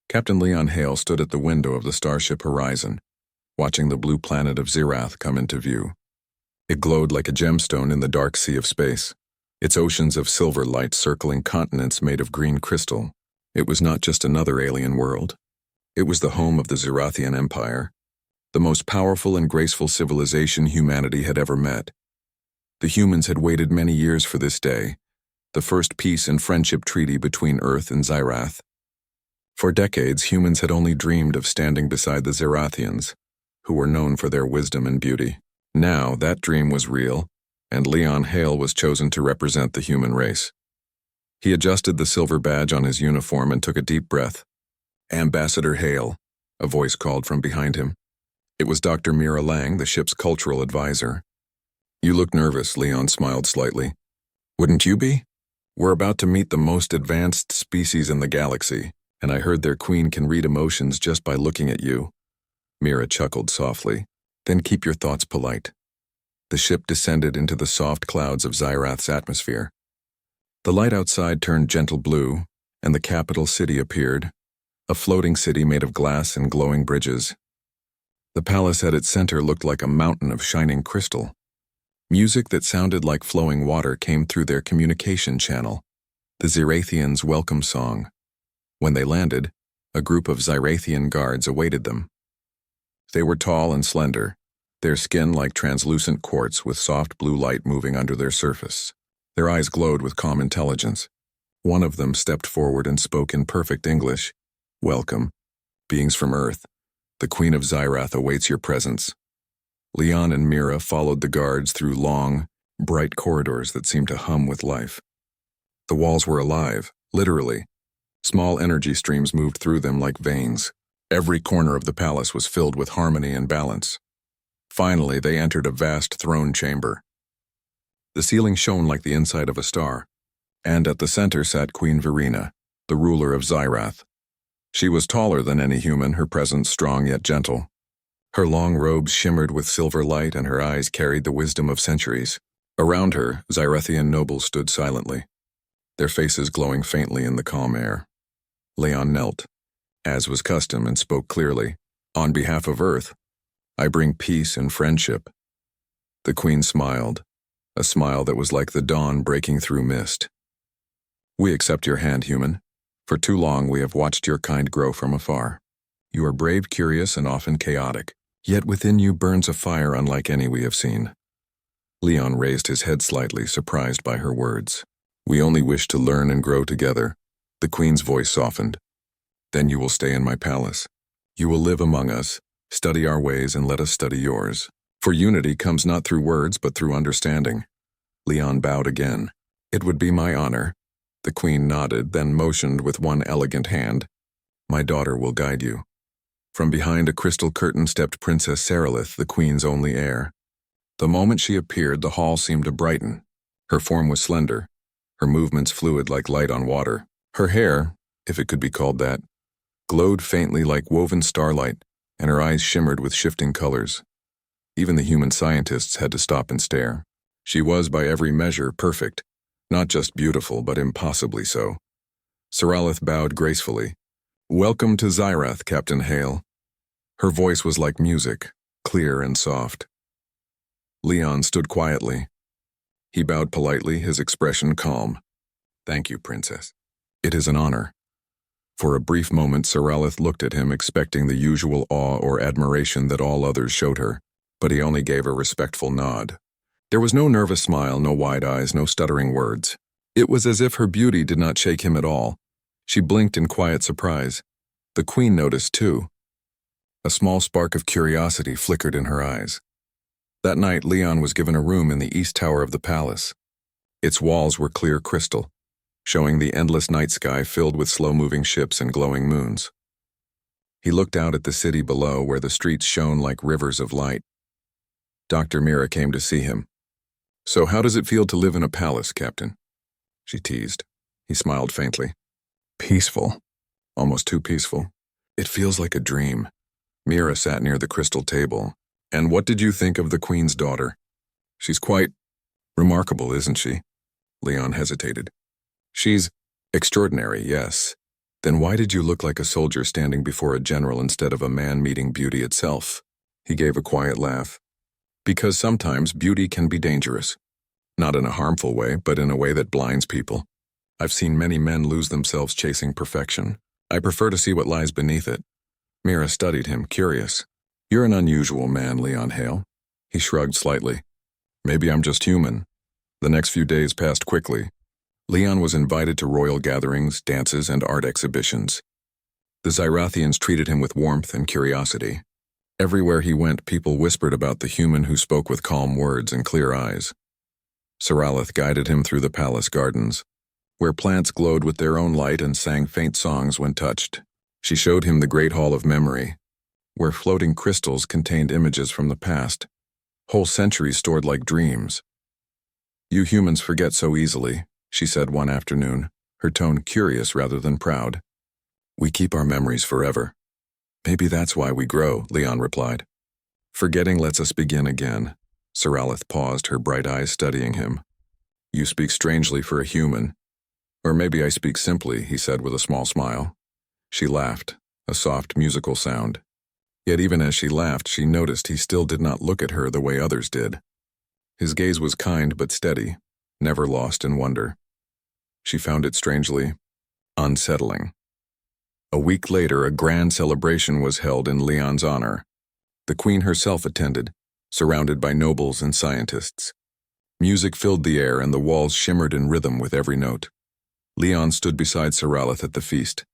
Captain Leon Hale stood at the window of the starship Horizon, watching the blue planet of Zirath come into view. It glowed like a gemstone in the dark sea of space, its oceans of silver light circling continents made of green crystal. It was not just another alien world. It was the home of the Zirathian Empire, the most powerful and graceful civilization humanity had ever met. The humans had waited many years for this day, the first peace and friendship treaty between Earth and Zirath. For decades, humans had only dreamed of standing beside the Zirathians, who were known for their wisdom and beauty. Now, that dream was real, and Leon Hale was chosen to represent the human race. He adjusted the silver badge on his uniform and took a deep breath. "Ambassador Hale," a voice called from behind him. It was Dr. Mira Lang, the ship's cultural advisor. "You look nervous," Leon smiled slightly. "Wouldn't you be? We're about to meet the most advanced species in the galaxy, and I heard their queen can read emotions just by looking at you." Mira chuckled softly. "Then keep your thoughts polite." The ship descended into the soft clouds of Zirath's atmosphere. The light outside turned gentle blue, and the capital city appeared, a floating city made of glass and glowing bridges. The palace at its center looked like a mountain of shining crystal. Music that sounded like flowing water came through their communication channel, the Zirathians' welcome song. When they landed, a group of Zirathian guards awaited them. They were tall and slender, their skin like translucent quartz with soft blue light moving under their surface. Their eyes glowed with calm intelligence. One of them stepped forward and spoke in perfect English. "Welcome, beings from Earth. The Queen of Zirath awaits your presence." Leon and Mira followed the guards through long, bright corridors that seemed to hum with life. The walls were alive, literally. Small energy streams moved through them like veins. Every corner of the palace was filled with harmony and balance. Finally, they entered a vast throne chamber. The ceiling shone like the inside of a star, and at the center sat Queen Verena, the ruler of Zirath. She was taller than any human, her presence strong yet gentle. Her long robes shimmered with silver light, and her eyes carried the wisdom of centuries. Around her, Zirathian nobles stood silently, their faces glowing faintly in the calm air. Leon knelt, as was custom, and spoke clearly. "On behalf of Earth, I bring peace and friendship." The Queen smiled, a smile that was like the dawn breaking through mist. "We accept your hand, human. For too long we have watched your kind grow from afar. You are brave, curious, and often chaotic. Yet within you burns a fire unlike any we have seen." Leon raised his head slightly, surprised by her words. "We only wish to learn and grow together." The Queen's voice softened. "Then you will stay in my palace. You will live among us, study our ways, and let us study yours. For unity comes not through words, but through understanding." Leon bowed again. "It would be my honor." The Queen nodded, then motioned with one elegant hand. "My daughter will guide you." From behind a crystal curtain stepped Princess Sarilith, the Queen's only heir. The moment she appeared, the hall seemed to brighten. Her form was slender, her movements fluid like light on water. Her hair, if it could be called that, glowed faintly like woven starlight, and her eyes shimmered with shifting colors. Even the human scientists had to stop and stare. She was, by every measure, perfect, not just beautiful, but impossibly so. Sarilith bowed gracefully. "Welcome to Zirath, Captain Hale." Her voice was like music, clear and soft. Leon stood quietly. He bowed politely, his expression calm. "Thank you, Princess. It is an honor." For a brief moment, Sarilith looked at him, expecting the usual awe or admiration that all others showed her, but he only gave a respectful nod. There was no nervous smile, no wide eyes, no stuttering words. It was as if her beauty did not shake him at all. She blinked in quiet surprise. The Queen noticed, too. A small spark of curiosity flickered in her eyes. That night, Leon was given a room in the east tower of the palace. Its walls were clear crystal, showing the endless night sky filled with slow-moving ships and glowing moons. He looked out at the city below, where the streets shone like rivers of light. Dr. Mira came to see him. "So how does it feel to live in a palace, Captain?" she teased. He smiled faintly. "Peaceful. Almost too peaceful. It feels like a dream." Mira sat near the crystal table. "And what did you think of the Queen's daughter?" "She's quite remarkable, isn't she?" Leon hesitated. "She's extraordinary, yes. Then why did you look like a soldier standing before a general instead of a man meeting beauty itself? He gave a quiet laugh. Because sometimes beauty can be dangerous. Not in a harmful way, but in a way that blinds people. I've seen many men lose themselves chasing perfection. I prefer to see what lies beneath it. Mira studied him, curious. You're an unusual man, Leon Hale. He shrugged slightly. Maybe I'm just human. The next few days passed quickly. Leon was invited to royal gatherings, dances, and art exhibitions. The Zyrathians treated him with warmth and curiosity. Everywhere he went, people whispered about the human who spoke with calm words and clear eyes. Saralith guided him through the palace gardens, where plants glowed with their own light and sang faint songs when touched. She showed him the Great Hall of Memory, where floating crystals contained images from the past, whole centuries stored like dreams. You humans forget so easily, she said one afternoon, her tone curious rather than proud. We keep our memories forever. Maybe that's why we grow, Leon replied. Forgetting lets us begin again. Saralith paused, her bright eyes studying him. You speak strangely for a human. Or maybe I speak simply, he said with a small smile. She laughed, a soft musical sound. Yet even as she laughed, she noticed he still did not look at her the way others did. His gaze was kind but steady, never lost in wonder. She found it strangely unsettling. A week later, a grand celebration was held in Leon's honor. The Queen herself attended, surrounded by nobles and scientists. Music filled the air and the walls shimmered in rhythm with every note. Leon stood beside Saralith at the feast,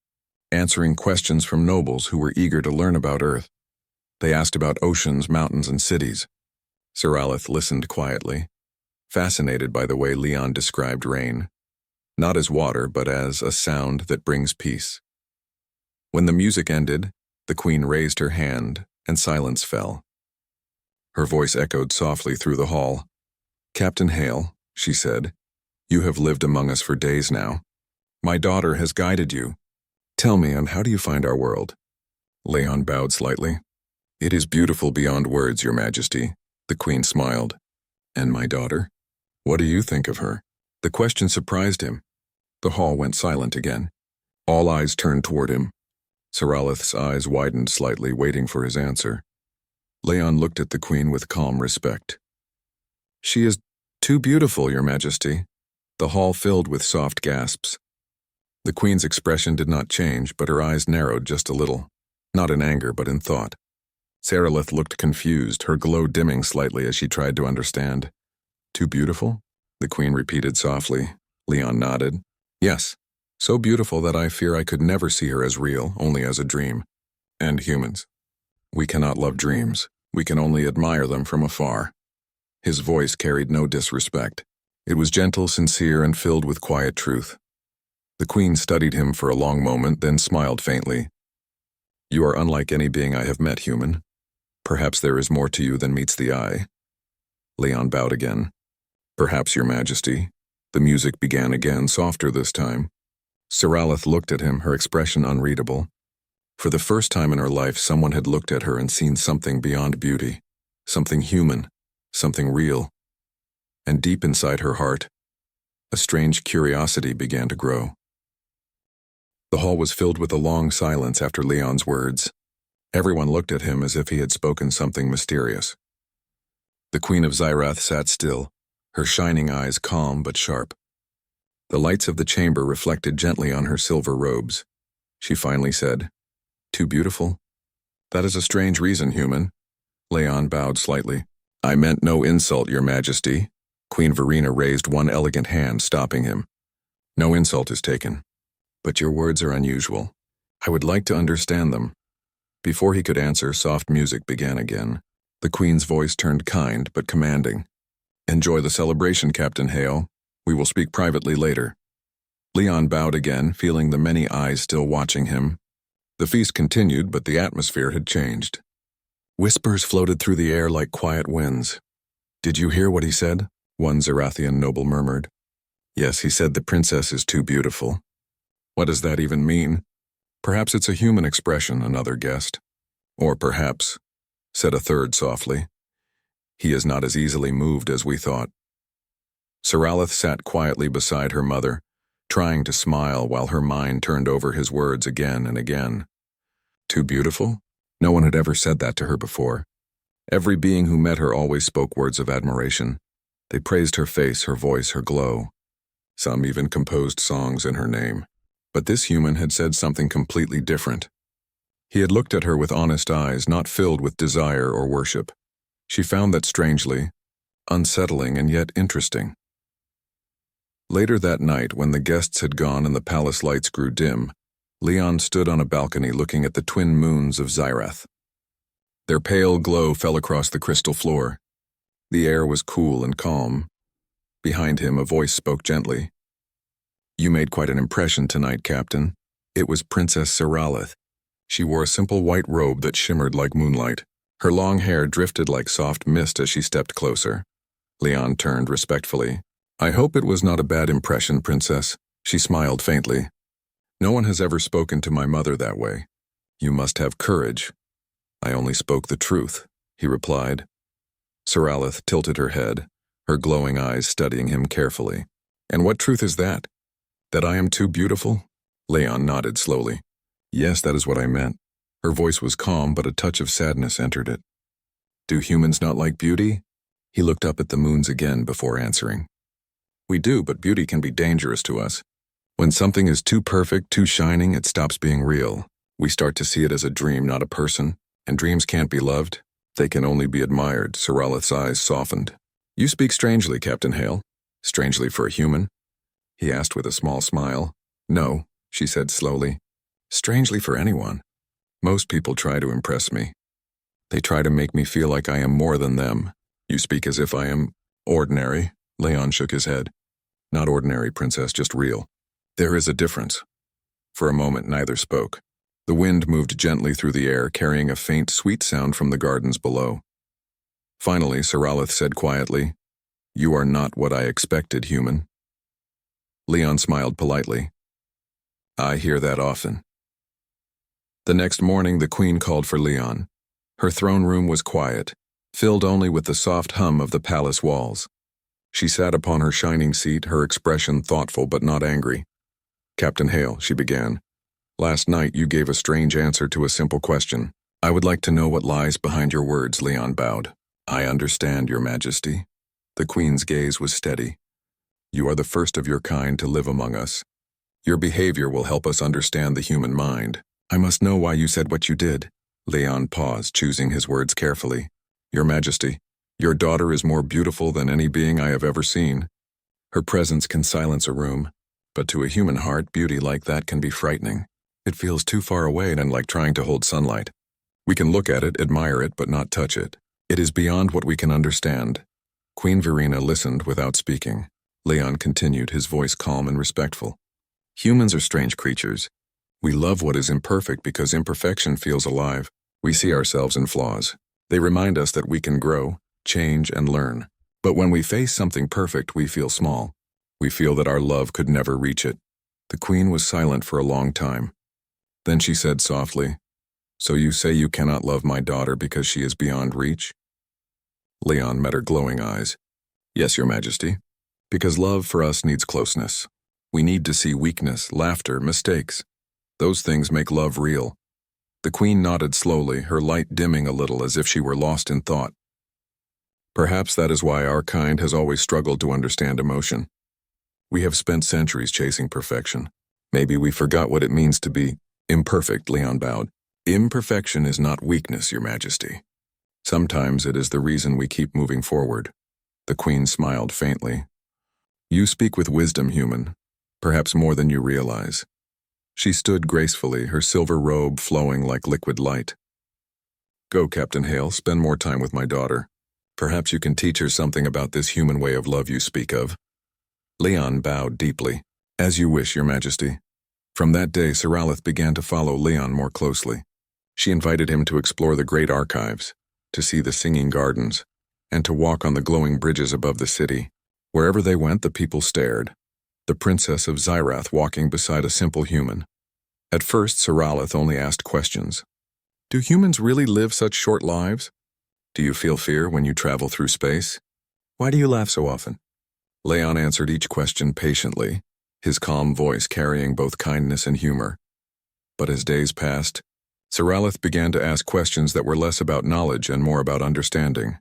answering questions from nobles who were eager to learn about Earth. They asked about oceans, mountains, and cities. Saralith listened quietly, fascinated by the way Leon described rain, not as water, but as a sound that brings peace. When the music ended, the Queen raised her hand, and silence fell. Her voice echoed softly through the hall. Captain Hale, she said, you have lived among us for days now. My daughter has guided you. Tell me, and how do you find our world? Leon bowed slightly. It is beautiful beyond words, Your Majesty. The Queen smiled. And my daughter? What do you think of her? The question surprised him. The hall went silent again. All eyes turned toward him. Saralith's eyes widened slightly, waiting for his answer. Leon looked at the Queen with calm respect. She is too beautiful, Your Majesty. The hall filled with soft gasps. The Queen's expression did not change, but her eyes narrowed just a little, not in anger, but in thought. Saralith looked confused, her glow dimming slightly as she tried to understand. Too beautiful? The Queen repeated softly. Leon nodded. Yes, so beautiful that I fear I could never see her as real, only as a dream. And humans. We cannot love dreams. We can only admire them from afar. His voice carried no disrespect. It was gentle, sincere, and filled with quiet truth. The Queen studied him for a long moment, then smiled faintly. You are unlike any being I have met, human. Perhaps there is more to you than meets the eye. Leon bowed again. Perhaps, Your Majesty. The music began again, softer this time. Saralith looked at him, her expression unreadable. For the first time in her life, someone had looked at her and seen something beyond beauty, something human, something real. And deep inside her heart, a strange curiosity began to grow. The hall was filled with a long silence after Leon's words. Everyone looked at him as if he had spoken something mysterious. The Queen of Zyrath sat still, her shining eyes calm but sharp. The lights of the chamber reflected gently on her silver robes. She finally said, Too beautiful? That is a strange reason, human. Leon bowed slightly. I meant no insult, Your Majesty. Queen Verena raised one elegant hand, stopping him. No insult is taken. But your words are unusual. I would like to understand them. Before he could answer, soft music began again. The Queen's voice turned kind but commanding. Enjoy the celebration, Captain Hale. We will speak privately later. Leon bowed again, feeling the many eyes still watching him. The feast continued, but the atmosphere had changed. Whispers floated through the air like quiet winds. Did you hear what he said? One Zyrathian noble murmured. Yes, he said the princess is too beautiful. What does that even mean? Perhaps it's a human expression, another guessed. Or perhaps, said a third softly, he is not as easily moved as we thought. Saralith sat quietly beside her mother, trying to smile while her mind turned over his words again and again. Too beautiful? No one had ever said that to her before. Every being who met her always spoke words of admiration. They praised her face, her voice, her glow. Some even composed songs in her name. But this human had said something completely different. He had looked at her with honest eyes, not filled with desire or worship. She found that strangely, unsettling and yet interesting. Later that night, when the guests had gone and the palace lights grew dim, Leon stood on a balcony looking at the twin moons of Xyrath. Their pale glow fell across the crystal floor. The air was cool and calm. Behind him, a voice spoke gently. "You made quite an impression tonight, Captain." It was Princess Saralith. She wore a simple white robe that shimmered like moonlight. Her long hair drifted like soft mist as she stepped closer. Leon turned respectfully. "I hope it was not a bad impression, Princess." She smiled faintly. "No one has ever spoken to my mother that way. You must have courage." "I only spoke the truth," he replied. Saralith tilted her head, her glowing eyes studying him carefully. "And what truth is that? That I am too beautiful?" Leon nodded slowly. "Yes, that is what I meant." Her voice was calm, but a touch of sadness entered it. "Do humans not like beauty?" He looked up at the moons again before answering. "We do, but beauty can be dangerous to us. When something is too perfect, too shining, it stops being real. We start to see it as a dream, not a person, and dreams can't be loved. They can only be admired." Saralith's eyes softened. "You speak strangely, Captain Hale." "Strangely for a human?" he asked with a small smile. "No," she said slowly. "Strangely for anyone. Most people try to impress me. They try to make me feel like I am more than them." "You speak as if I am ordinary." Leon shook his head. "Not ordinary, Princess, just real. There is a difference." For a moment, neither spoke. The wind moved gently through the air, carrying a faint, sweet sound from the gardens below. Finally, Saralith said quietly, "You are not what I expected, human." Leon smiled politely. "I hear that often." The next morning, the Queen called for Leon. Her throne room was quiet, filled only with the soft hum of the palace walls. She sat upon her shining seat, her expression thoughtful but not angry. "Captain Hale," she began, "last night you gave a strange answer to a simple question. I would like to know what lies behind your words." Leon bowed. "I understand, Your Majesty." The Queen's gaze was steady. "You are the first of your kind to live among us. Your behavior will help us understand the human mind. I must know why you said what you did." Leon paused, choosing his words carefully. "Your Majesty, your daughter is more beautiful than any being I have ever seen. Her presence can silence a room, but to a human heart, beauty like that can be frightening. It feels too far away and like trying to hold sunlight. We can look at it, admire it, but not touch it. It is beyond what we can understand." Queen Verena listened without speaking. Leon continued, his voice calm and respectful. "Humans are strange creatures. We love what is imperfect because imperfection feels alive. We see ourselves in flaws. They remind us that we can grow, change, and learn. But when we face something perfect, we feel small. We feel that our love could never reach it." The Queen was silent for a long time. Then she said softly, "So you say you cannot love my daughter because she is beyond reach?" Leon met her glowing eyes. "Yes, Your Majesty. Because love for us needs closeness. We need to see weakness, laughter, mistakes. Those things make love real." The Queen nodded slowly, her light dimming a little as if she were lost in thought. "Perhaps that is why our kind has always struggled to understand emotion. We have spent centuries chasing perfection. Maybe we forgot what it means to be imperfect." Leon bowed. "Imperfection is not weakness, Your Majesty. Sometimes it is the reason we keep moving forward." The Queen smiled faintly. "You speak with wisdom, human, perhaps more than you realize." She stood gracefully, her silver robe flowing like liquid light. "Go, Captain Hale, spend more time with my daughter. Perhaps you can teach her something about this human way of love you speak of." Leon bowed deeply. "As you wish, Your Majesty." From that day, Saralith began to follow Leon more closely. She invited him to explore the great archives, to see the singing gardens, and to walk on the glowing bridges above the city. Wherever they went, the people stared. The Princess of Xyrath walking beside a simple human. At first, Saralith only asked questions. "Do humans really live such short lives? Do you feel fear when you travel through space? Why do you laugh so often?" Leon answered each question patiently, his calm voice carrying both kindness and humor. But as days passed, Saralith began to ask questions that were less about knowledge and more about understanding.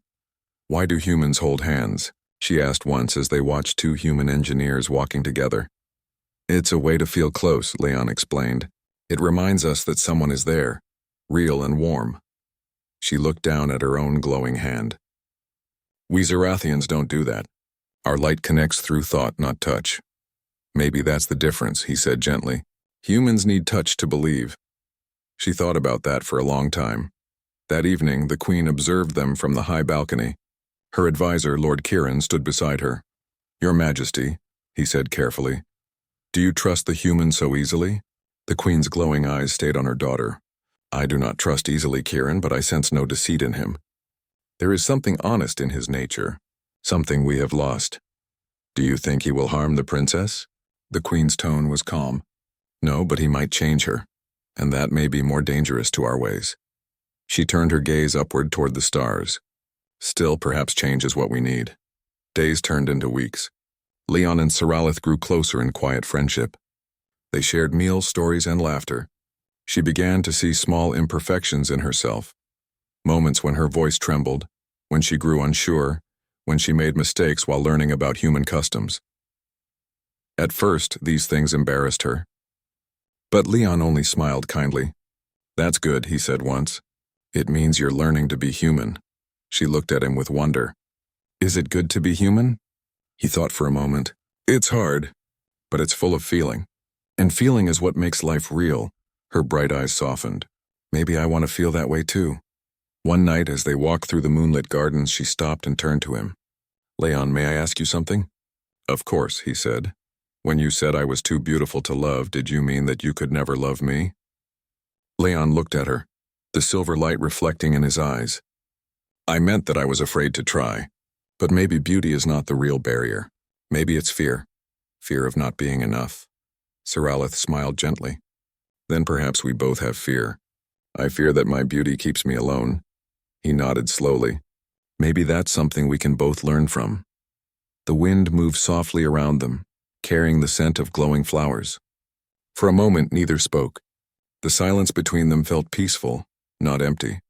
"Why do humans hold hands?" she asked once as they watched two human engineers walking together. "It's a way to feel close," Leon explained. "It reminds us that someone is there, real and warm." She looked down at her own glowing hand. "We Zerathians don't do that. Our light connects through thought, not touch." "Maybe that's the difference," he said gently. "Humans need touch to believe." She thought about that for a long time. That evening, the Queen observed them from the high balcony. Her advisor, Lord Kiran, stood beside her. "Your Majesty," he said carefully, "do you trust the human so easily?" The Queen's glowing eyes stayed on her daughter. "I do not trust easily, Kiran, but I sense no deceit in him. There is something honest in his nature, something we have lost." "Do you think he will harm the princess?" The Queen's tone was calm. "No, but he might change her, and that may be more dangerous to our ways." She turned her gaze upward toward the stars. "Still, perhaps change is what we need." Days turned into weeks. Leon and Saralith grew closer in quiet friendship. They shared meals, stories, and laughter. She began to see small imperfections in herself. Moments when her voice trembled, when she grew unsure, when she made mistakes while learning about human customs. At first, these things embarrassed her. But Leon only smiled kindly. "That's good," he said once. "It means you're learning to be human." She looked at him with wonder. "Is it good to be human?" He thought for a moment. "It's hard, but it's full of feeling. And feeling is what makes life real." Her bright eyes softened. "Maybe I want to feel that way too." One night, as they walked through the moonlit gardens, she stopped and turned to him. "Leon, may I ask you something?" "Of course," he said. "When you said I was too beautiful to love, did you mean that you could never love me?" Leon looked at her, the silver light reflecting in his eyes. "I meant that I was afraid to try. But maybe beauty is not the real barrier. Maybe it's fear. Fear of not being enough." Saralith smiled gently. "Then perhaps we both have fear. I fear that my beauty keeps me alone." He nodded slowly. "Maybe that's something we can both learn from." The wind moved softly around them, carrying the scent of glowing flowers. For a moment, neither spoke. The silence between them felt peaceful, not empty.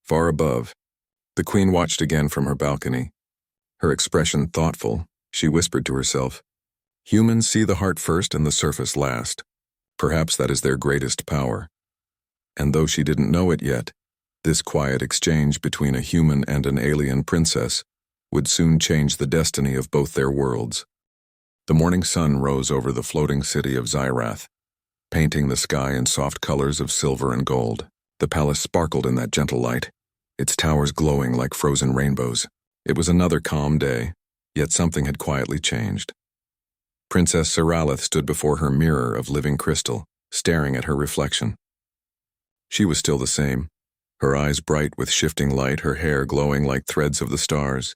Far above, the Queen watched again from her balcony. Her expression thoughtful, she whispered to herself, "Humans see the heart first and the surface last. Perhaps that is their greatest power." And though she didn't know it yet, this quiet exchange between a human and an alien princess would soon change the destiny of both their worlds. The morning sun rose over the floating city of Zyrath, painting the sky in soft colors of silver and gold. The palace sparkled in that gentle light, its towers glowing like frozen rainbows. It was another calm day, yet something had quietly changed. Princess Saralith stood before her mirror of living crystal, staring at her reflection. She was still the same, her eyes bright with shifting light, her hair glowing like threads of the stars.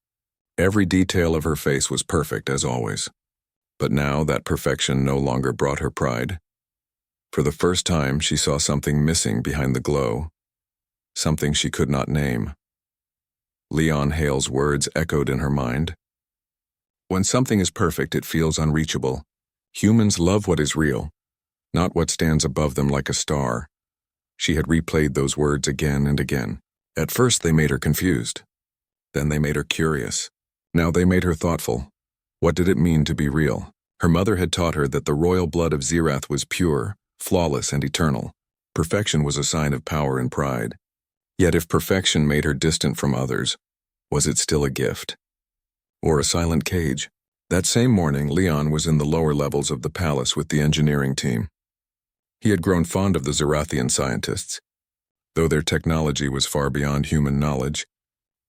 Every detail of her face was perfect as always. But now that perfection no longer brought her pride. For the first time, she saw something missing behind the glow, something she could not name. Leon Hale's words echoed in her mind. "When something is perfect, it feels unreachable. Humans love what is real, not what stands above them like a star." She had replayed those words again and again. At first, they made her confused. Then they made her curious. Now they made her thoughtful. What did it mean to be real? Her mother had taught her that the royal blood of Zyrath was pure, flawless, and eternal. Perfection was a sign of power and pride. Yet if perfection made her distant from others, was it still a gift? Or a silent cage? That same morning, Leon was in the lower levels of the palace with the engineering team. He had grown fond of the Zerathian scientists. Though their technology was far beyond human knowledge,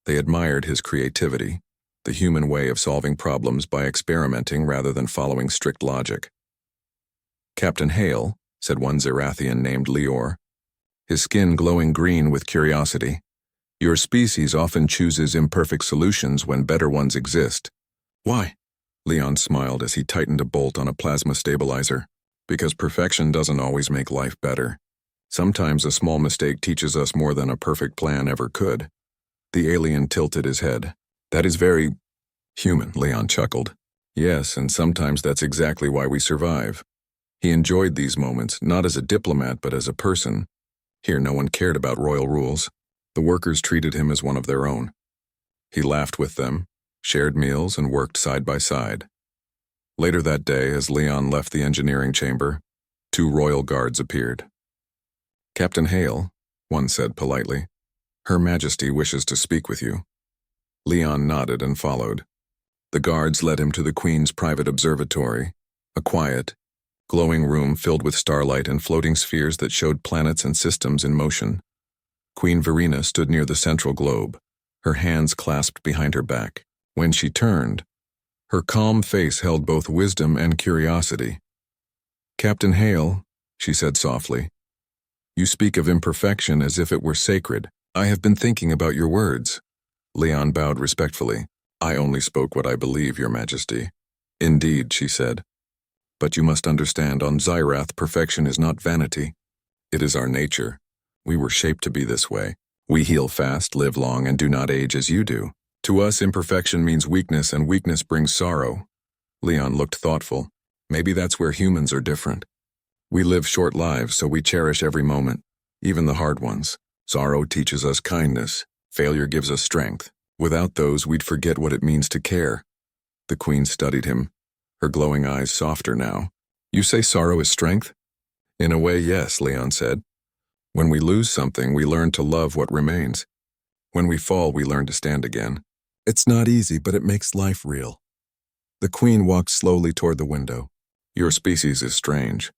they admired his creativity, the human way of solving problems by experimenting rather than following strict logic. "Captain Hale," said one Zerathian named Lior, his skin glowing green with curiosity, "your species often chooses imperfect solutions when better ones exist." "Why?" Leon smiled as he tightened a bolt on a plasma stabilizer. "Because perfection doesn't always make life better. Sometimes a small mistake teaches us more than a perfect plan ever could." The alien tilted his head. "That is very human," Leon chuckled. Yes, and sometimes that's exactly why we survive. He enjoyed these moments, not as a diplomat but as a person. Here no one cared about royal rules. The workers treated him as one of their own. He laughed with them, shared meals, and worked side by side. Later that day, as Leon left the engineering chamber, 2 royal guards appeared. "Captain Hale," one said politely, "Her Majesty wishes to speak with you." Leon nodded and followed. The guards led him to the Queen's private observatory, a quiet, glowing room filled with starlight and floating spheres that showed planets and systems in motion. Queen Verena stood near the central globe, her hands clasped behind her back. When she turned, her calm face held both wisdom and curiosity. "Captain Hale," she said softly, "you speak of imperfection as if it were sacred. I have been thinking about your words." Leon bowed respectfully. "I only spoke what I believe, Your Majesty." "Indeed," she said. "But you must understand, on Zyrath, perfection is not vanity. It is our nature. We were shaped to be this way. We heal fast, live long, and do not age as you do. To us, imperfection means weakness, and weakness brings sorrow." Leon looked thoughtful. "Maybe that's where humans are different. We live short lives, so we cherish every moment, even the hard ones. Sorrow teaches us kindness. Failure gives us strength. Without those, we'd forget what it means to care." The Queen studied him, her glowing eyes softer now. "You say sorrow is strength?" "In a way, yes," Leon said. "When we lose something, we learn to love what remains. When we fall, we learn to stand again. It's not easy, but it makes life real." The Queen walked slowly toward the window. "Your species is strange,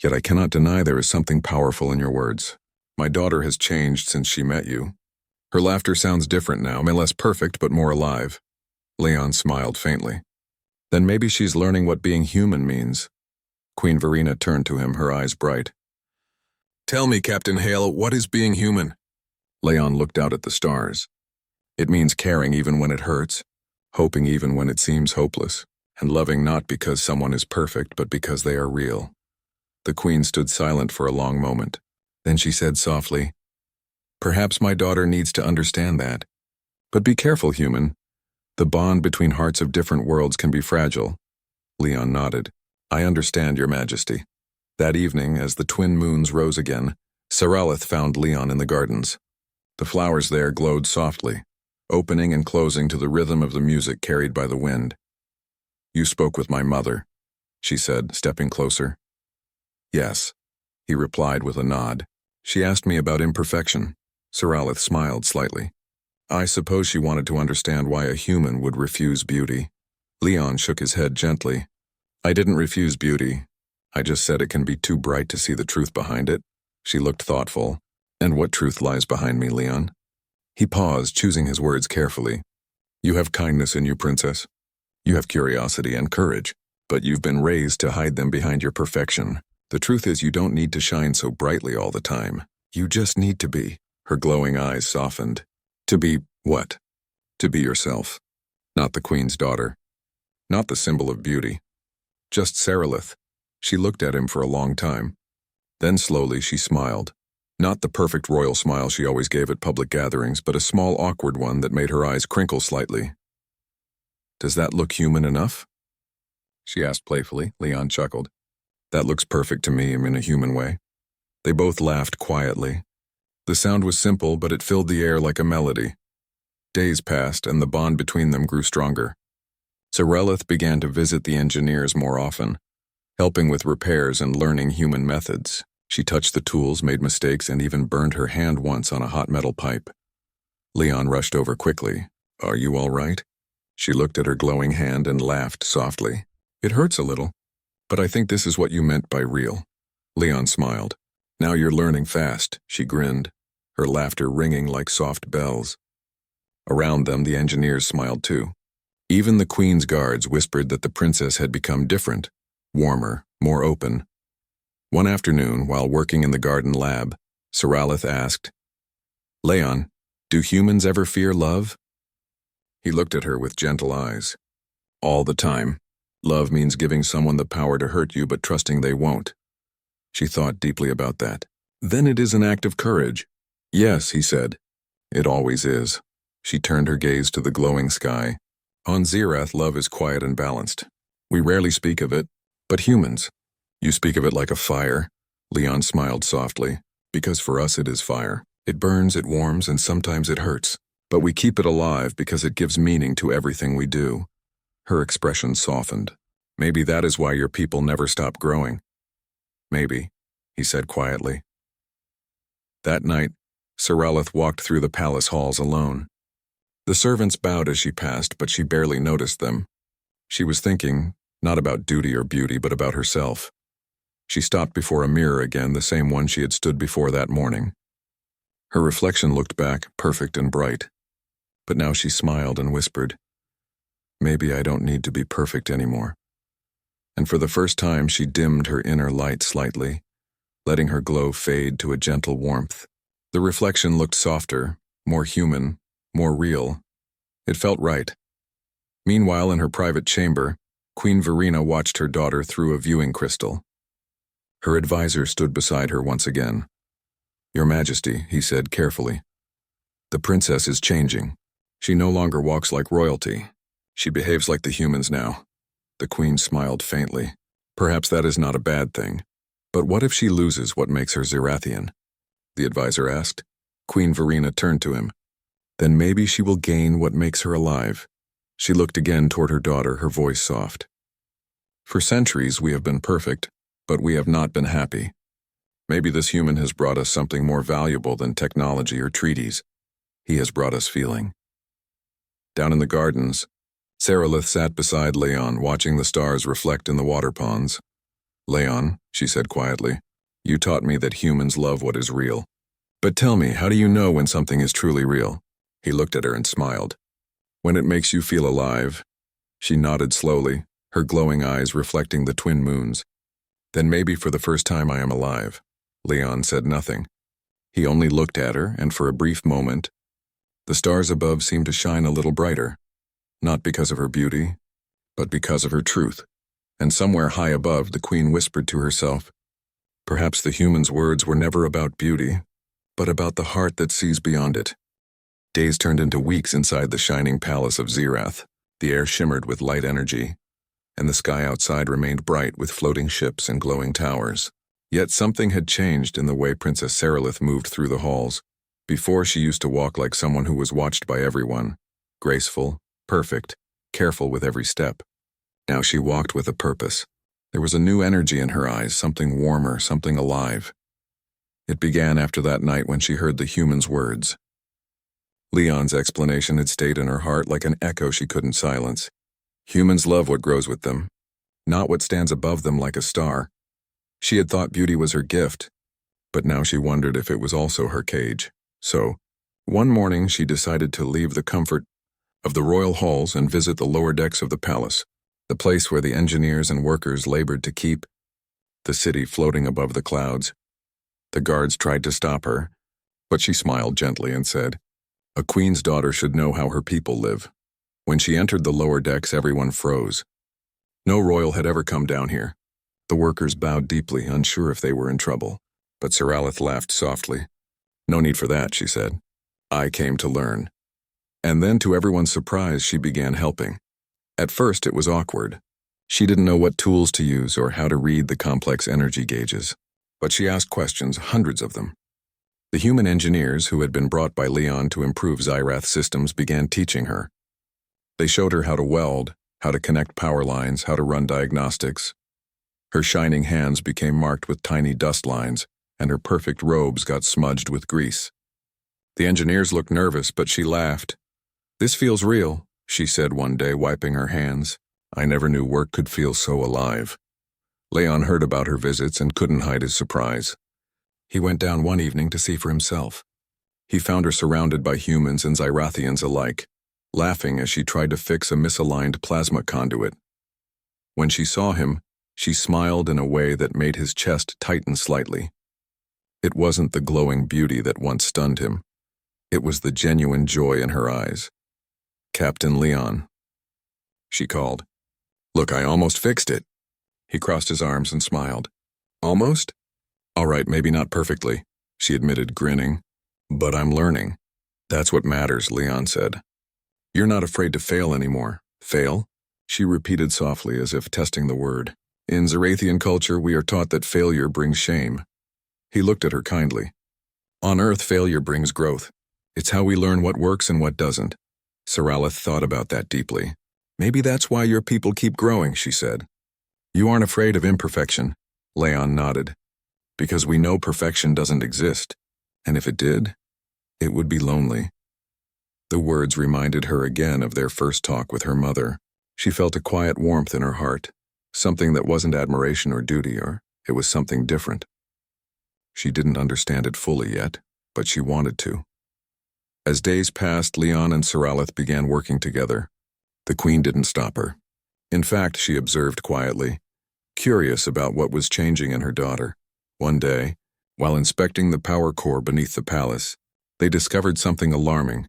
yet I cannot deny there is something powerful in your words. My daughter has changed since she met you. Her laughter sounds different now, less perfect but more alive." Leon smiled faintly. "Then maybe she's learning what being human means." Queen Verena turned to him, her eyes bright. "Tell me, Captain Hale, what is being human?" Leon looked out at the stars. "It means caring even when it hurts, hoping even when it seems hopeless, and loving not because someone is perfect, but because they are real." The Queen stood silent for a long moment. Then she said softly, "Perhaps my daughter needs to understand that. But be careful, human. The bond between hearts of different worlds can be fragile." Leon nodded. "I understand, Your Majesty." That evening, as the twin moons rose again, Saralith found Leon in the gardens. The flowers there glowed softly, opening and closing to the rhythm of the music carried by the wind. "You spoke with my mother," she said, stepping closer. "Yes," he replied with a nod. "She asked me about imperfection." Saralith smiled slightly. "I suppose she wanted to understand why a human would refuse beauty." Leon shook his head gently. "I didn't refuse beauty. I just said it can be too bright to see the truth behind it." She looked thoughtful. "And what truth lies behind me, Leon?" He paused, choosing his words carefully. "You have kindness in you, Princess. You have curiosity and courage, but you've been raised to hide them behind your perfection. The truth is you don't need to shine so brightly all the time. You just need to be." Her glowing eyes softened. "To be what?" "To be yourself. Not the Queen's daughter. Not the symbol of beauty. Just Saralith." She looked at him for a long time. Then slowly she smiled. Not the perfect royal smile she always gave at public gatherings, but a small awkward one that made her eyes crinkle slightly. "Does that look human enough?" she asked playfully. Leon chuckled. "That looks perfect to me in a human way." They both laughed quietly. The sound was simple, but it filled the air like a melody. Days passed, and the bond between them grew stronger. Saralith began to visit the engineers more often, helping with repairs and learning human methods. She touched the tools, made mistakes, and even burned her hand once on a hot metal pipe. Leon rushed over quickly. "Are you all right?" She looked at her glowing hand and laughed softly. "It hurts a little, but I think this is what you meant by real." Leon smiled. "Now you're learning fast," she grinned, her laughter ringing like soft bells. Around them, the engineers smiled too. Even the Queen's guards whispered that the princess had become different, warmer, more open. One afternoon, while working in the garden lab, Saralith asked, "Leon, do humans ever fear love?" He looked at her with gentle eyes. "All the time. Love means giving someone the power to hurt you but trusting they won't." She thought deeply about that. "Then it is an act of courage." "Yes," he said. "It always is." She turned her gaze to the glowing sky. "On Zyrath, love is quiet and balanced. We rarely speak of it, but humans. You speak of it like a fire. Leon smiled softly, because for us it is fire. It burns, it warms, and sometimes it hurts. But we keep it alive because it gives meaning to everything we do. Her expression softened. Maybe that is why your people never stop growing. Maybe, he said quietly. That night, Saralith walked through the palace halls alone. The servants bowed as she passed, but she barely noticed them. She was thinking, not about duty or beauty, but about herself. She stopped before a mirror again, the same one she had stood before that morning. Her reflection looked back, perfect and bright. But now she smiled and whispered, "Maybe I don't need to be perfect anymore." And for the first time she dimmed her inner light slightly, letting her glow fade to a gentle warmth. The reflection looked softer, more human, more real. It felt right. Meanwhile, in her private chamber, Queen Verena watched her daughter through a viewing crystal. Her advisor stood beside her once again. "Your Majesty," he said carefully, "the princess is changing. She no longer walks like royalty. She behaves like the humans now." The queen smiled faintly. "Perhaps that is not a bad thing. But what if she loses what makes her Zerathian?" the advisor asked. Queen Verena turned to him. "Then maybe she will gain what makes her alive." She looked again toward her daughter, her voice soft. "For centuries we have been perfect, but we have not been happy. Maybe this human has brought us something more valuable than technology or treaties. He has brought us feeling." Down in the gardens, Saralith sat beside Leon, watching the stars reflect in the water ponds. "Leon," she said quietly, "you taught me that humans love what is real. But tell me, how do you know when something is truly real?" He looked at her and smiled. "When it makes you feel alive." She nodded slowly, her glowing eyes reflecting the twin moons. "Then maybe for the first time I am alive." Leon said nothing. He only looked at her, and for a brief moment, the stars above seemed to shine a little brighter, not because of her beauty, but because of her truth. And somewhere high above, the queen whispered to herself, "Perhaps the human's words were never about beauty, but about the heart that sees beyond it." Days turned into weeks inside the shining palace of Zerath. The air shimmered with light energy, and the sky outside remained bright with floating ships and glowing towers. Yet something had changed in the way Princess Saralith moved through the halls. Before, she used to walk like someone who was watched by everyone, graceful, perfect, careful with every step. Now she walked with a purpose. There was a new energy in her eyes, something warmer, something alive. It began after that night when she heard the human's words. Leon's explanation had stayed in her heart like an echo she couldn't silence. Humans love what grows with them, not what stands above them like a star. She had thought beauty was her gift, but now she wondered if it was also her cage. So, one morning she decided to leave the comfort of the royal halls and visit the lower decks of the palace, the place where the engineers and workers labored to keep the city floating above the clouds. The guards tried to stop her, but she smiled gently and said, "A queen's daughter should know how her people live." When she entered the lower decks, everyone froze. No royal had ever come down here. The workers bowed deeply, unsure if they were in trouble, but Saralith laughed softly. "No need for that," she said. "I came to learn." And then, to everyone's surprise, she began helping. At first, it was awkward. She didn't know what tools to use or how to read the complex energy gauges, but she asked questions, hundreds of them. The human engineers who had been brought by Leon to improve Zerath systems began teaching her. They showed her how to weld, how to connect power lines, how to run diagnostics. Her shining hands became marked with tiny dust lines, and her perfect robes got smudged with grease. The engineers looked nervous, but she laughed. "This feels real," she said one day, wiping her hands. "I never knew work could feel so alive." Leon heard about her visits and couldn't hide his surprise. He went down one evening to see for himself. He found her surrounded by humans and Zerathians alike, laughing as she tried to fix a misaligned plasma conduit. When she saw him, she smiled in a way that made his chest tighten slightly. It wasn't the glowing beauty that once stunned him. It was the genuine joy in her eyes. "Captain Leon," she called. "Look, I almost fixed it." He crossed his arms and smiled. "Almost? All right, maybe not perfectly," she admitted, grinning. "But I'm learning." "That's what matters," Leon said. "You're not afraid to fail anymore." "Fail?" She repeated softly as if testing the word. In Zerathian culture, we are taught that failure brings shame. He looked at her kindly. On Earth, failure brings growth. It's how we learn what works and what doesn't. Saralith thought about that deeply. Maybe that's why your people keep growing, she said. You aren't afraid of imperfection. Leon nodded. Because we know perfection doesn't exist. And if it did, it would be lonely. The words reminded her again of their first talk with her mother. She felt a quiet warmth in her heart, something that wasn't admiration or duty, or it was something different. She didn't understand it fully yet, but she wanted to. As days passed, Leon and Saralith began working together. The Queen didn't stop her. In fact, she observed quietly, curious about what was changing in her daughter. One day, while inspecting the power core beneath the palace, they discovered something alarming,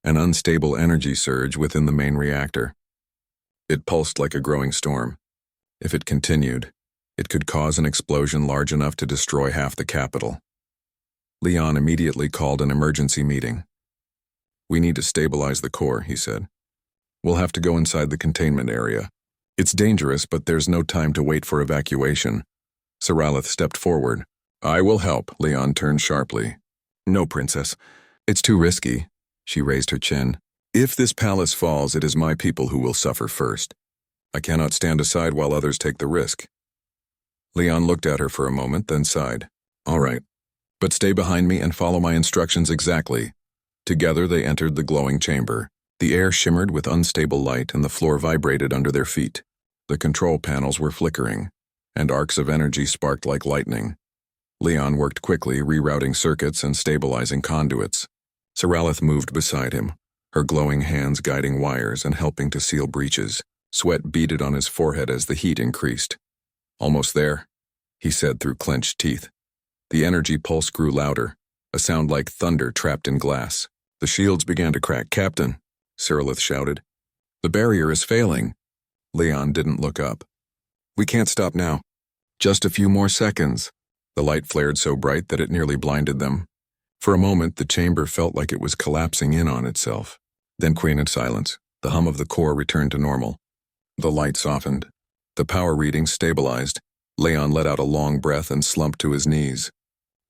an unstable energy surge within the main reactor. It pulsed like a growing storm. If it continued, it could cause an explosion large enough to destroy half the capital. Leon immediately called an emergency meeting. We need to stabilize the core, he said. We'll have to go inside the containment area. It's dangerous, but there's no time to wait for evacuation. Saralith stepped forward. I will help, Leon turned sharply. No, Princess. It's too risky. She raised her chin. If this palace falls, it is my people who will suffer first. I cannot stand aside while others take the risk. Leon looked at her for a moment, then sighed. All right, but stay behind me and follow my instructions exactly. Together they entered the glowing chamber. The air shimmered with unstable light and the floor vibrated under their feet. The control panels were flickering, and arcs of energy sparked like lightning. Leon worked quickly, rerouting circuits and stabilizing conduits. Saralith moved beside him, her glowing hands guiding wires and helping to seal breaches. Sweat beaded on his forehead as the heat increased. Almost there, he said through clenched teeth. The energy pulse grew louder, a sound like thunder trapped in glass. The shields began to crack. Captain, Saralith shouted. The barrier is failing. Leon didn't look up. We can't stop now. Just a few more seconds. The light flared so bright that it nearly blinded them. For a moment, the chamber felt like it was collapsing in on itself. Then poignant silence. The hum of the core returned to normal. The light softened. The power readings stabilized. Leon let out a long breath and slumped to his knees.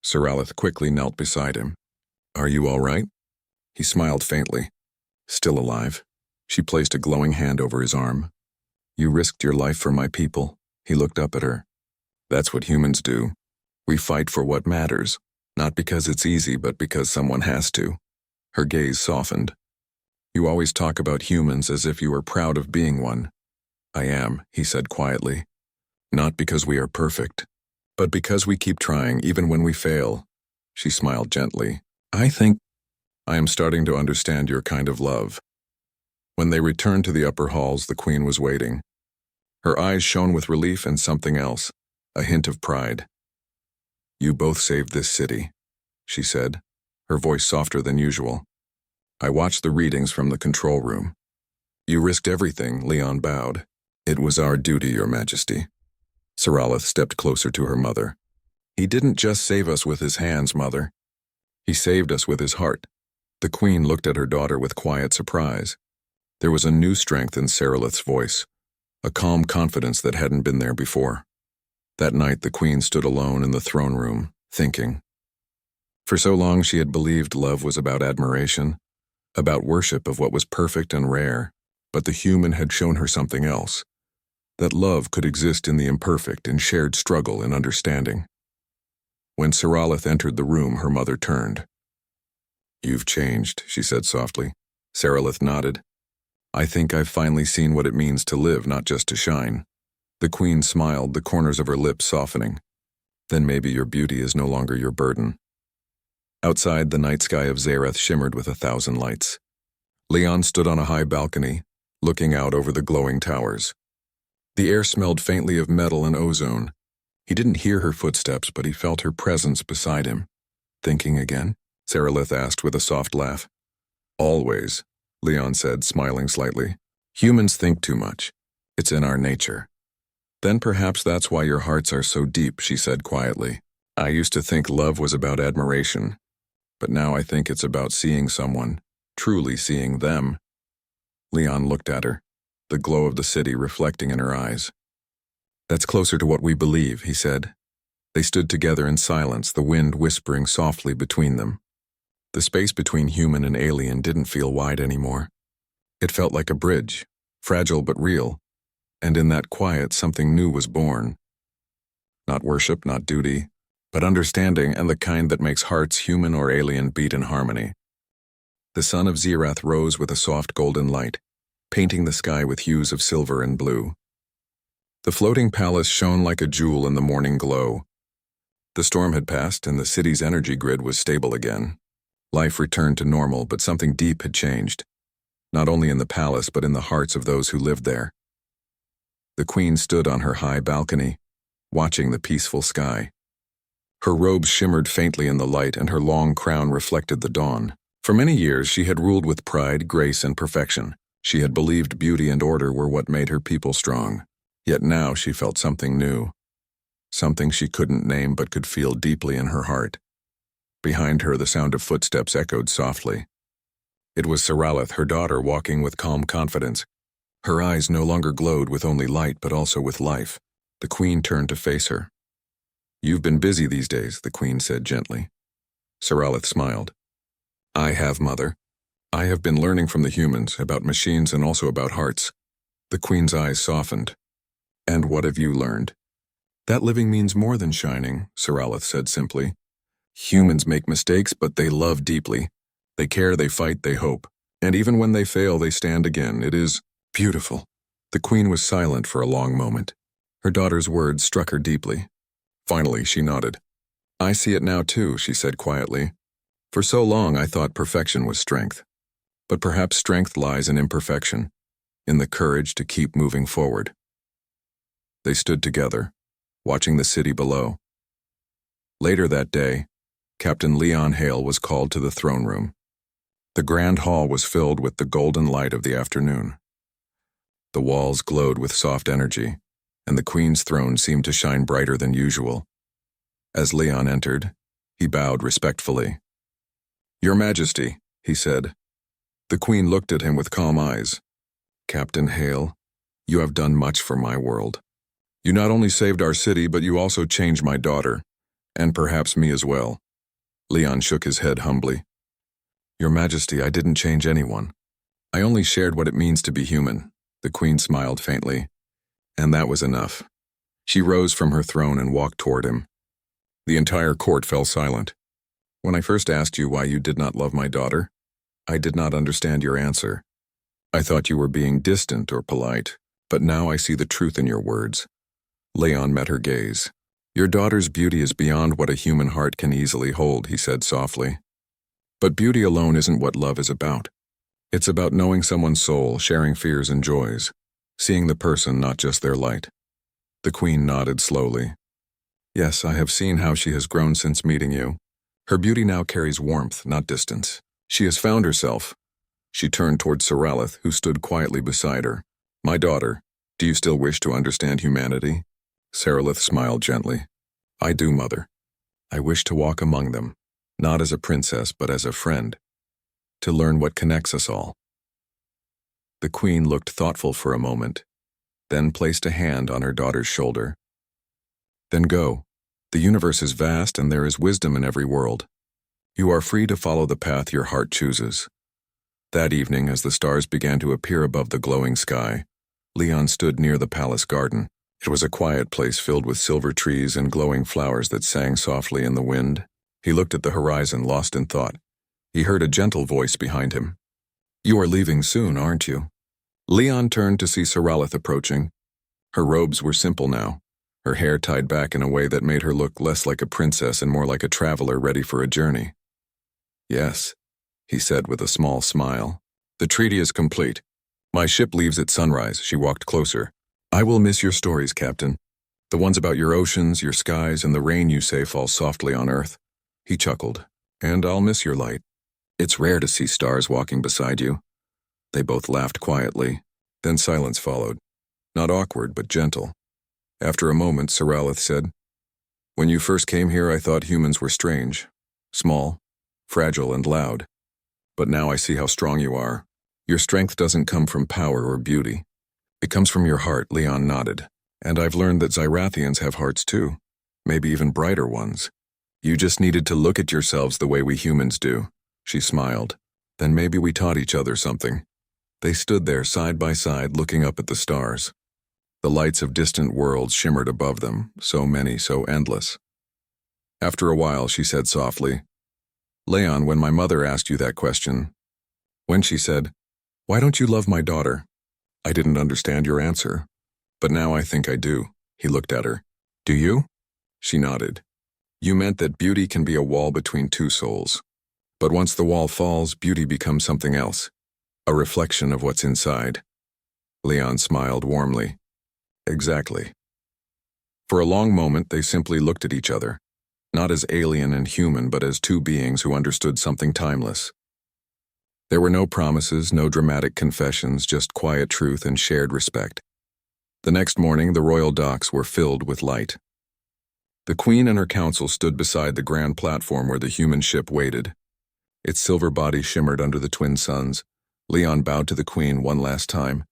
Saralith quickly knelt beside him. Are you all right? He smiled faintly. Still alive. She placed a glowing hand over his arm. You risked your life for my people. He looked up at her. That's what humans do. We fight for what matters, not because it's easy, but because someone has to. Her gaze softened. You always talk about humans as if you were proud of being one. I am, he said quietly. Not because we are perfect, but because we keep trying even when we fail. She smiled gently. I think I am starting to understand your kind of love. When they returned to the upper halls, the Queen was waiting. Her eyes shone with relief and something else, a hint of pride. You both saved this city, she said, her voice softer than usual. I watched the readings from the control room. You risked everything, Leon bowed. It was our duty, Your Majesty. Saralith stepped closer to her mother. He didn't just save us with his hands, Mother. He saved us with his heart. The Queen looked at her daughter with quiet surprise. There was a new strength in Saralith's voice, a calm confidence that hadn't been there before. That night, the Queen stood alone in the throne room, thinking. For so long, she had believed love was about admiration, about worship of what was perfect and rare, but the human had shown her something else, that love could exist in the imperfect, in shared struggle and understanding. When Saralith entered the room, her mother turned. You've changed, she said softly. Saralith nodded. I think I've finally seen what it means to live, not just to shine. The Queen smiled, the corners of her lips softening. Then maybe your beauty is no longer your burden. Outside, the night sky of Zareth shimmered with 1,000 lights. Leon stood on a high balcony, looking out over the glowing towers. The air smelled faintly of metal and ozone. He didn't hear her footsteps, but he felt her presence beside him. Thinking again? Saralith asked with a soft laugh. Always, Leon said, smiling slightly. Humans think too much. It's in our nature. Then perhaps that's why your hearts are so deep, she said quietly. I used to think love was about admiration, but now I think it's about seeing someone, truly seeing them. Leon looked at her. the glow of the city reflecting in her eyes. "That's closer to what we believe," he said. They stood together in silence, the wind whispering softly between them. The space between human and alien didn't feel wide anymore. It felt like a bridge, fragile but real, and in that quiet something new was born. Not worship, not duty, but understanding, and the kind that makes hearts, human or alien, beat in harmony. The sun of Zirath rose with a soft golden light, painting the sky with hues of silver and blue. The floating palace shone like a jewel in the morning glow. The storm had passed, and the city's energy grid was stable again. Life returned to normal, but something deep had changed, not only in the palace but in the hearts of those who lived there. The queen stood on her high balcony, watching the peaceful sky. Her robes shimmered faintly in the light, and her long crown reflected the dawn. For many years she had ruled with pride, grace, and perfection. She had believed beauty and order were what made her people strong. Yet now she felt something new. Something she couldn't name but could feel deeply in her heart. Behind her the sound of footsteps echoed softly. It was Saralith, her daughter, walking with calm confidence. Her eyes no longer glowed with only light but also with life. The queen turned to face her. "You've been busy these days," the queen said gently. Saralith smiled. "I have, mother. I have been learning from the humans, about machines and also about hearts." The queen's eyes softened. "And what have you learned?" "That living means more than shining," Saralith said simply. "Humans make mistakes, but they love deeply. They care, they fight, they hope. And even when they fail, they stand again. It is beautiful." The queen was silent for a long moment. Her daughter's words struck her deeply. Finally, she nodded. "I see it now too," she said quietly. "For so long I thought perfection was strength. But perhaps strength lies in imperfection, in the courage to keep moving forward." They stood together, watching the city below. Later that day, Captain Leon Hale was called to the throne room. The grand hall was filled with the golden light of the afternoon. The walls glowed with soft energy, and the Queen's throne seemed to shine brighter than usual. As Leon entered, he bowed respectfully. "Your Majesty," he said. The Queen looked at him with calm eyes. "Captain Hale, you have done much for my world. You not only saved our city, but you also changed my daughter, and perhaps me as well." Leon shook his head humbly. "Your Majesty, I didn't change anyone. I only shared what it means to be human." The Queen smiled faintly. And that was enough. She rose from her throne and walked toward him. The entire court fell silent. "When I first asked you why you did not love my daughter, I did not understand your answer. I thought you were being distant or polite, but now I see the truth in your words." Leon met her gaze. "Your daughter's beauty is beyond what a human heart can easily hold," he said softly. "But beauty alone isn't what love is about. It's about knowing someone's soul, sharing fears and joys, seeing the person, not just their light." The Queen nodded slowly. "Yes, I have seen how she has grown since meeting you. Her beauty now carries warmth, not distance. She has found herself." She turned toward Saralith, who stood quietly beside her. "My daughter, do you still wish to understand humanity?" Saralith smiled gently. "I do, Mother. I wish to walk among them, not as a princess but as a friend, to learn what connects us all." The Queen looked thoughtful for a moment, then placed a hand on her daughter's shoulder. "Then go. The universe is vast and there is wisdom in every world. You are free to follow the path your heart chooses." That evening, as the stars began to appear above the glowing sky, Leon stood near the palace garden. It was a quiet place filled with silver trees and glowing flowers that sang softly in the wind. He looked at the horizon, lost in thought. He heard a gentle voice behind him. "You are leaving soon, aren't you?" Leon turned to see Saralith approaching. Her robes were simple now, her hair tied back in a way that made her look less like a princess and more like a traveler ready for a journey. "Yes," he said with a small smile. "The treaty is complete. My ship leaves at sunrise." She walked closer. "I will miss your stories, Captain. The ones about your oceans, your skies, and the rain you say falls softly on Earth." He chuckled. "And I'll miss your light. It's rare to see stars walking beside you." They both laughed quietly. Then silence followed. Not awkward, but gentle. After a moment, Saralith said, "When you first came here, I thought humans were strange, small, fragile, and loud. But now I see how strong you are. Your strength doesn't come from power or beauty. It comes from your heart, Leon nodded. And I've learned that Zyrathians have hearts too. Maybe even brighter ones. You just needed to look at yourselves the way we humans do. She smiled. Then maybe we taught each other something. They stood there side by side looking up at the stars. The lights of distant worlds shimmered above them, so many, so endless. After a while, she said softly, Leon, when my mother asked you that question, when she said, "Why don't you love my daughter?" I didn't understand your answer. But now I think I do. He looked at her. Do you? She nodded. You meant that beauty can be a wall between two souls. But once the wall falls, beauty becomes something else. A reflection of what's inside. Leon smiled warmly. Exactly. For a long moment, they simply looked at each other. Not as alien and human, but as two beings who understood something timeless. There were no promises, no dramatic confessions, just quiet truth and shared respect. The next morning, the royal docks were filled with light. The Queen and her council stood beside the grand platform where the human ship waited. Its silver body shimmered under the twin suns. Leon bowed to the Queen one last time.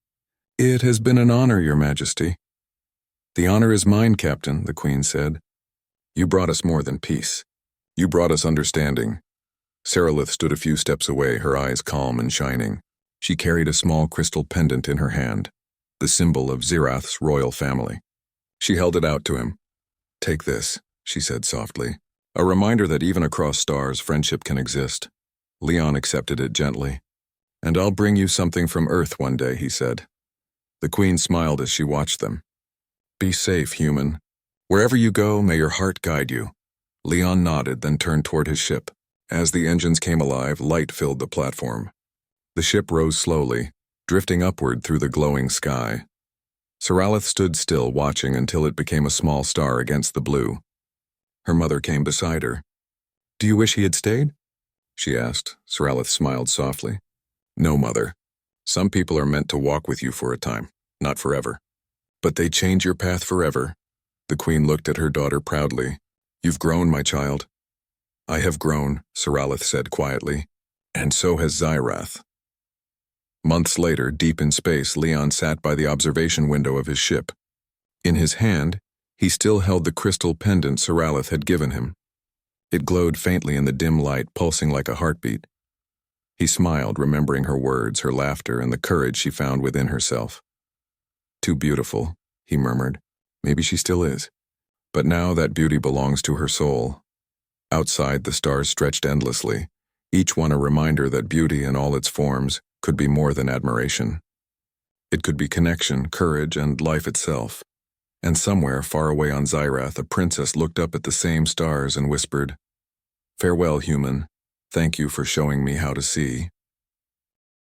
It has been an honor, Your Majesty. The honor is mine, Captain, the Queen said. You brought us more than peace. You brought us understanding. Seralith stood a few steps away, her eyes calm and shining. She carried a small crystal pendant in her hand, the symbol of Zirath's royal family. She held it out to him. Take this, she said softly. A reminder that even across stars, friendship can exist. Leon accepted it gently. And I'll bring you something from Earth one day, he said. The Queen smiled as she watched them. Be safe, human. Wherever you go, may your heart guide you. Leon nodded, then turned toward his ship. As the engines came alive, light filled the platform. The ship rose slowly, drifting upward through the glowing sky. Seralith stood still, watching until it became a small star against the blue. Her mother came beside her. Do you wish he had stayed? She asked. Seralith smiled softly. No, Mother. Some people are meant to walk with you for a time, not forever. But they change your path forever. The Queen looked at her daughter proudly. You've grown, my child. I have grown, Seralith said quietly. And so has Zyrath. Months later, deep in space, Leon sat by the observation window of his ship. In his hand, he still held the crystal pendant Seralith had given him. It glowed faintly in the dim light, pulsing like a heartbeat. He smiled, remembering her words, her laughter, and the courage she found within herself. Too beautiful, he murmured. Maybe she still is. But now that beauty belongs to her soul. Outside, the stars stretched endlessly, each one a reminder that beauty in all its forms could be more than admiration. It could be connection, courage, and life itself. And somewhere, far away on Zyrath, a princess looked up at the same stars and whispered, Farewell, human. Thank you for showing me how to see.